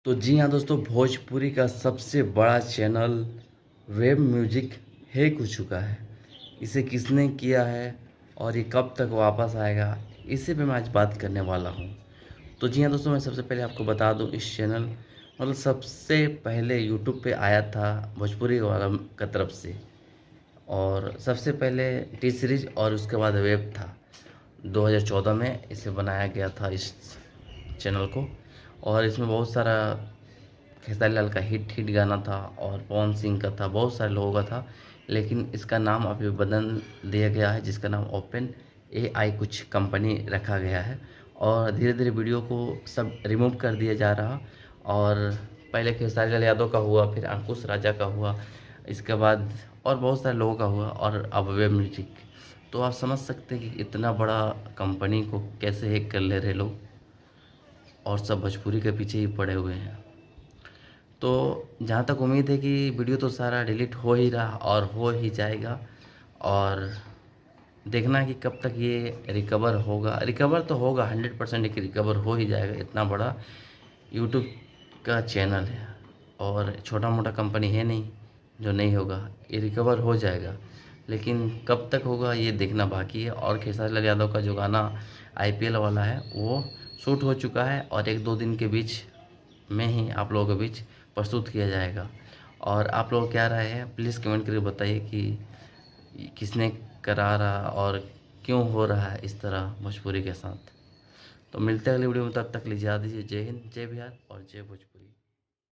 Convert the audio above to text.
तो जी हाँ दोस्तों, भोजपुरी का सबसे बड़ा चैनल वेब म्यूजिक हैक हो चुका है। इसे किसने किया है और ये कब तक वापस आएगा, इसी पे मैं आज बात करने वाला हूँ। तो जी हाँ दोस्तों, मैं सबसे पहले आपको बता दूँ, इस चैनल मतलब सबसे पहले यूट्यूब पे आया था भोजपुरी वाला का तरफ से। और सबसे पहले टी सीरीज और उसके बाद वेब था। 2014 में इसे बनाया गया था इस चैनल को। और इसमें बहुत सारा खेसारी लाल का हिट हिट गाना था और पवन सिंह का था, बहुत सारे लोगों का था। लेकिन इसका नाम अभी बदल दिया गया है, जिसका नाम ओपन एआई कुछ कंपनी रखा गया है। और धीरे धीरे वीडियो को सब रिमूव कर दिया जा रहा। और पहले खेसारी लाल यादव का हुआ, फिर अंकुश राजा का हुआ, इसके बाद और बहुत सारे लोगों का हुआ, और अब वेब म्यूजिक। तो आप समझ सकते हैं कि इतना बड़ा कंपनी को कैसे हैक कर ले रहे लोग, और सब भोजपुरी के पीछे ही पड़े हुए हैं। तो जहाँ तक उम्मीद है कि वीडियो तो सारा डिलीट हो ही रहा और हो ही जाएगा। और देखना है कि कब तक ये रिकवर होगा। रिकवर तो होगा 100%, रिकवर हो ही जाएगा। इतना बड़ा यूट्यूब का चैनल है और छोटा मोटा कंपनी है नहीं जो नहीं होगा, ये रिकवर हो जाएगा। लेकिन कब तक होगा ये देखना बाकी है। और खेसारी लाल यादव का जो गाना आईपीएल वाला है वो शूट हो चुका है, और 1-2 दिन के बीच में ही आप लोगों के बीच प्रस्तुत किया जाएगा। और आप लोग क्या राय है, प्लीज़ कमेंट करके बताइए कि किसने करा रहा और क्यों हो रहा है इस तरह भोजपुरी के साथ। तो मिलते हैं अगली वीडियो में, तब तक लीजिए दीजिए। जय हिंद, जय बिहार और जय भोजपुरी।